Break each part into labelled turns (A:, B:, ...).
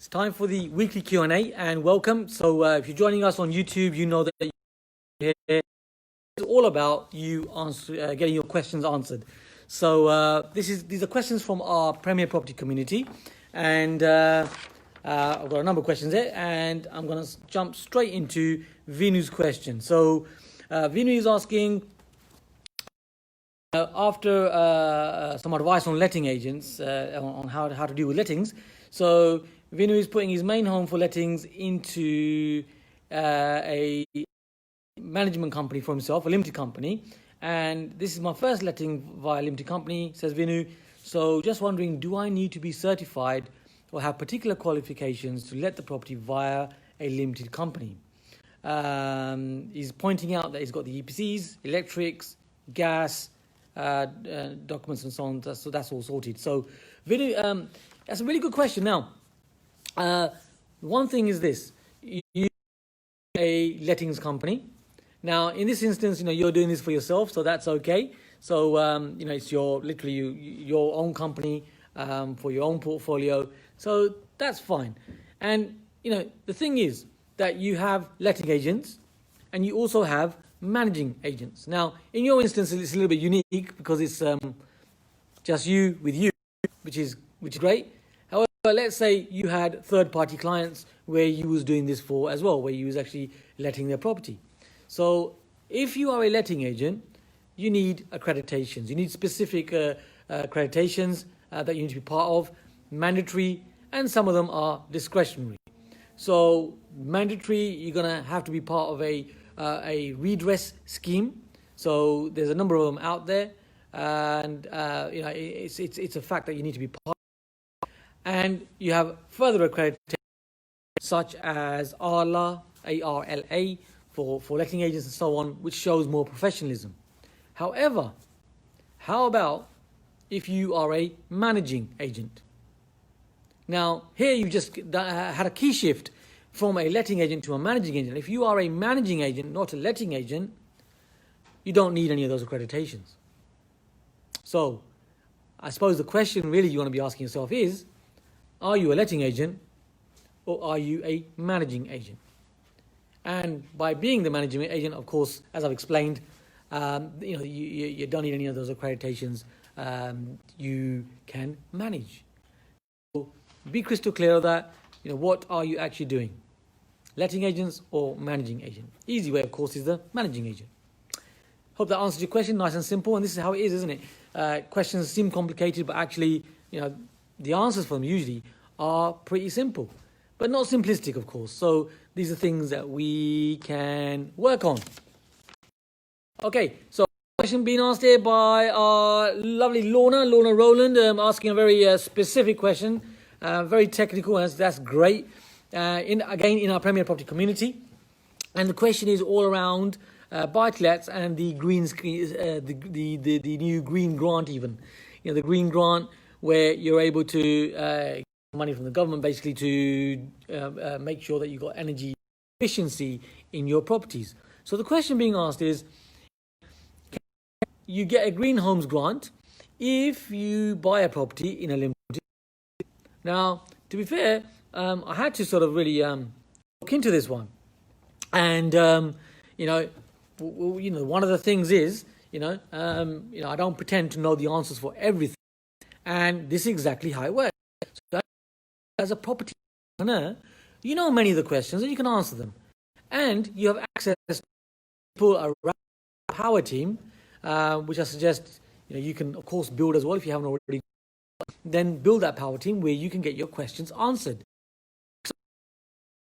A: It's time for the weekly Q&A and welcome. So if you're joining us on YouTube, you know that it's all about you getting your questions answered. So these are questions from our Premier Property community, and I've got a number of questions there, and I'm going to jump straight into Vinu's question. So Vinu is asking, after some advice on letting agents, on how to deal with lettings. So Vinu is putting his main home for lettings into a management company for himself, a limited company. And this is my first letting via limited company, says Vinu. So just wondering, do I need to be certified or have particular qualifications to let the property via a limited company? He's pointing out that he's got the EPCs, electrics, gas, documents and so on, so that's all sorted. So Vinu, that's a really good question. Now, one thing is this: you a lettings company. Now, in this instance, you're doing this for yourself, so that's okay. So it's your own company for your own portfolio, so that's fine. And the thing is that you have letting agents, and you also have managing agents. Now, in your instance, it's a little bit unique because it's just you with you, which is great. However, let's say you had third-party clients where you was doing this for as well, where you was actually letting their property. So if you are a letting agent, you need accreditations. You need specific accreditations that you need to be part of, mandatory, and some of them are discretionary. So mandatory, you're going to have to be part of a redress scheme. So there's a number of them out there, and it's a fact that you need to be part of. And you have further accreditation such as ARLA, ARLA for letting agents and so on, which shows more professionalism. However, how about if you are a managing agent? Now, here you just had a key shift from a letting agent to a managing agent. If you are a managing agent, not a letting agent, you don't need any of those accreditations. So, I suppose the question really you want to be asking yourself is, are you a letting agent or are you a managing agent? And by being the managing agent, of course, as I've explained, you don't need any of those accreditations. You can manage. So be crystal clear of that. What are you actually doing? Letting agents or managing agent? Easy way, of course, is the managing agent. Hope that answers your question. Nice and simple. And this is how it is, isn't it? Questions seem complicated, but actually, the answers for them usually are pretty simple, but not simplistic, of course. So these are things that we can work on. Okay, so question being asked here by our lovely Lorna Rowland, asking a very specific question, very technical, and that's great. In our Premier Property community, and the question is all around buy-to-lets and the green the new green grant, even the green grant where you're able to get money from the government basically to make sure that you've got energy efficiency in your properties. So the question being asked is, can you get a green homes grant if you buy a property in a limited? Now, to be fair, I had to sort of really look into this one, and one of the things is, I don't pretend to know the answers for everything, and this is exactly how it works. So as a property owner, you know many of the questions and you can answer them, and you have access to people around the power team, which I suggest you can of course build as well if you haven't already. Then build that power team where you can get your questions answered.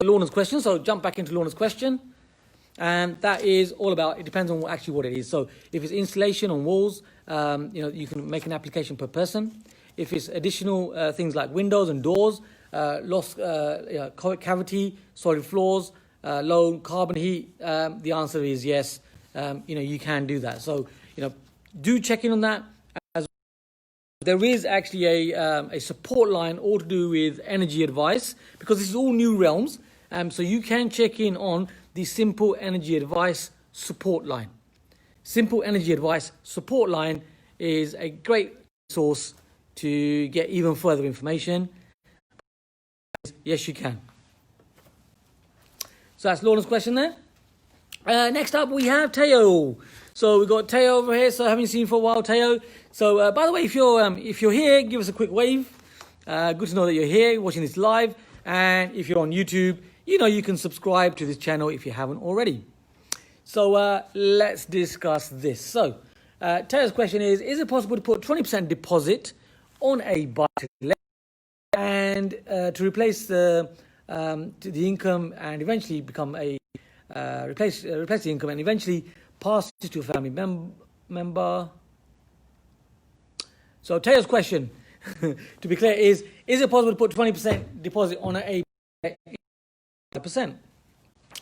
A: Lorna's question, so jump back into Lorna's question, and that is all about, it depends on what it is. So if it's installation on walls, you can make an application per person. If it's additional things like windows and doors, lost cavity, solid floors, low carbon heat, the answer is yes. You can do that. So do check in on that. There is actually a support line all to do with energy advice, because this is all new realms. So you can check in on the Simple Energy Advice support line. Simple Energy Advice support line is a great source to get even further information. yes, you can. So that's Lornas Question there. Next up, we have Taiyo. So we've got Taiyo over here. So I haven't seen you for a while, Taiyo. So by the way, if you're here, give us a quick wave. Good to know that you're here watching this live. And if you're on YouTube, you can subscribe to this channel if you haven't already. So let's discuss this. So Taiyo's question is it possible to put 20% deposit on a buy-to-let and to replace the income and eventually become a replace the income and eventually pass it to a family member? So Taiyo's question, to be clear, is it possible to put 20% deposit on a 5%?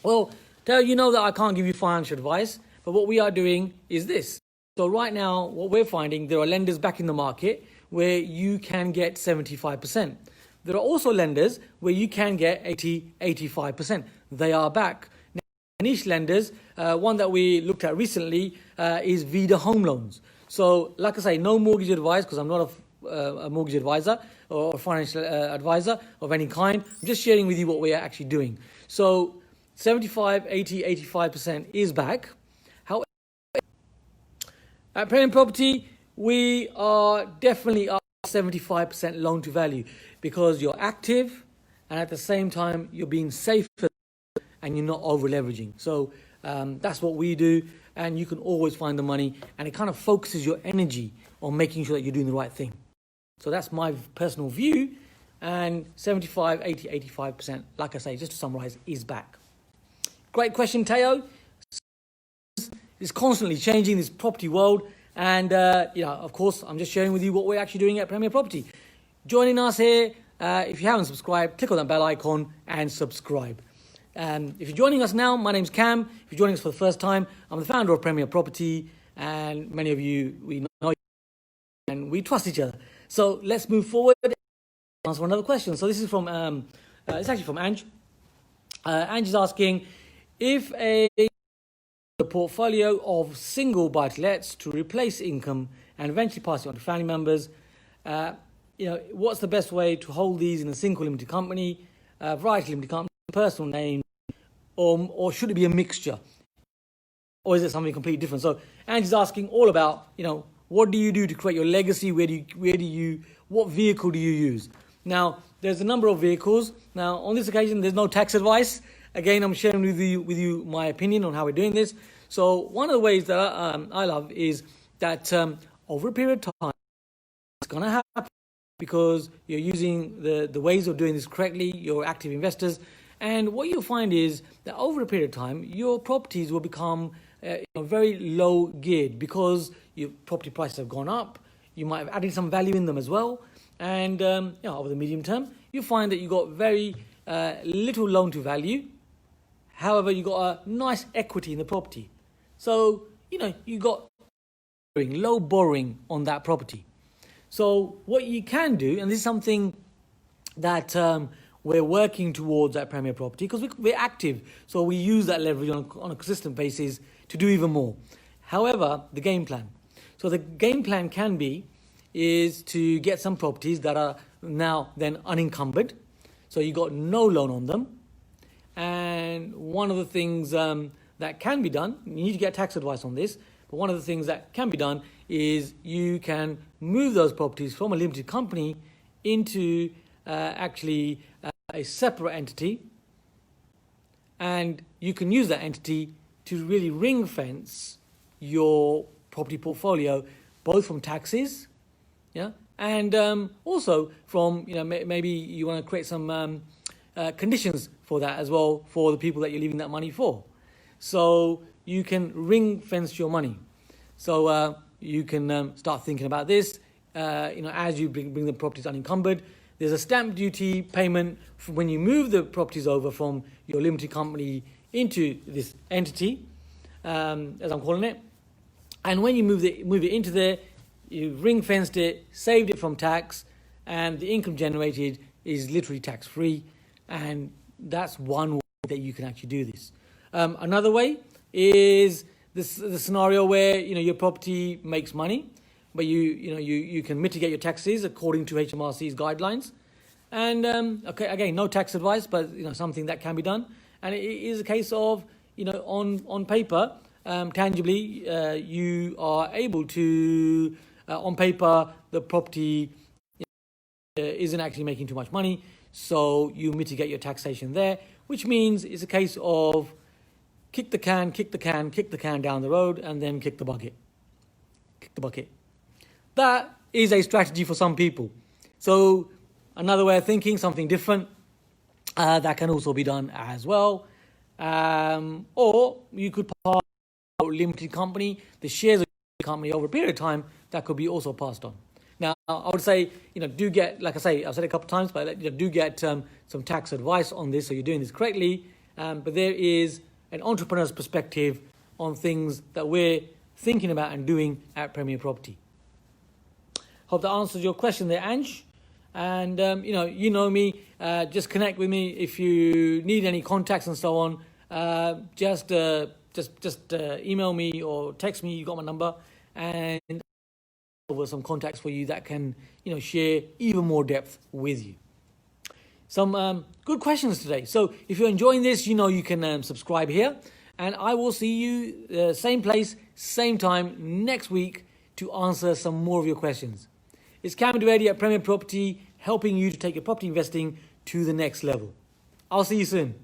A: Well, Taiyo, you know that I can't give you financial advice, but what we are doing is this. So right now, what we're finding, there are lenders back in the market where you can get 75%. There are also lenders where you can get 85%. They are back. Now, niche lenders, one that we looked at recently is Vida Home Loans. So, like I say, no mortgage advice because I'm not a mortgage advisor or a financial advisor of any kind. I'm just sharing with you what we are actually doing. So, 75, 80, 85% is back. However, at Premium Property, we are definitely up 75% loan to value because you're active and at the same time you're being safer and you're not over leveraging. So that's what we do, and you can always find the money, and it kind of focuses your energy on making sure that you're doing the right thing. So that's my personal view, and 75, 80, 85%, like I say, just to summarize, is back. Great question, Taiyo. It's constantly changing, this property world. And, of course, I'm just sharing with you what we're actually doing at Premier Property. Joining us here, if you haven't subscribed, click on that bell icon and subscribe. If you're joining us now, my name's Cam. If you're joining us for the first time, I'm the founder of Premier Property. And many of you, we know and we trust each other. So let's move forward and answer another question. So this is from, it's actually from Ange. Ange is asking, if a portfolio of single buy-to-lets to replace income and eventually pass it on to family members, what's the best way to hold these in a single limited company, variety limited company, personal name, or should it be a mixture? Or is it something completely different? So Angie's asking all about, what do you do to create your legacy? What vehicle do you use? Now, there's a number of vehicles. Now, on this occasion, there's no tax advice. Again, I'm sharing with you my opinion on how we're doing this. So one of the ways that I love is that over a period of time, it's going to happen because you're using the ways of doing this correctly, you're active investors. And what you'll find is that over a period of time, your properties will become very low geared because your property prices have gone up. You might have added some value in them as well. And over the medium term, you find that you've got very little loan to value. However, you got a nice equity in the property. So, you got low borrowing on that property. So what you can do, and this is something that we're working towards at Premier Property, because we're active. So we use that leverage on a consistent basis to do even more. However, the game plan. So the game plan is to get some properties that are now then unencumbered. So you got no loan on them. And one of the things that can be done, you need to get tax advice on this, but one of the things that can be done is you can move those properties from a limited company into actually a separate entity, and you can use that entity to really ring fence your property portfolio, both from taxes, and also from, maybe you want to create some conditions for that as well for the people that you're leaving that money for. So you can ring fence your money. So you can start thinking about this, as you bring the properties unencumbered. There's a stamp duty payment for when you move the properties over from your limited company into this entity, as I'm calling it. And when you move it into there, you ring fenced it, saved it from tax, and the income generated is literally tax free. And that's one way that you can actually do this. Another way is the scenario where your property makes money, but you can mitigate your taxes according to HMRC's guidelines. And okay, again, no tax advice, but something that can be done. And it is a case of on paper, tangibly, you are able to on paper the property isn't actually making too much money, so you mitigate your taxation there, which means it's a case of kick the can down the road, and then kick the bucket. That is a strategy for some people. So another way of thinking, something different, that can also be done as well. Or you could pass a limited company, the shares of the company over a period of time, that could be also passed on. Now, I would say, do get, like I say, I've said it a couple of times, but do get some tax advice on this, so you're doing this correctly. But there is an entrepreneur's perspective on things that we're thinking about and doing at Premier Property. Hope that answers your question there, Ange. And you know me. Just connect with me if you need any contacts and so on. Just email me or text me. You got my number, and over some contacts for you that can share even more depth with you. Some good questions today. So if you're enjoying this, you can subscribe here, and I will see you same place, same time next week to answer some more of your questions. It's Kam Dovedi at Premier Property, helping you to take your property investing to the next level. I'll see you soon.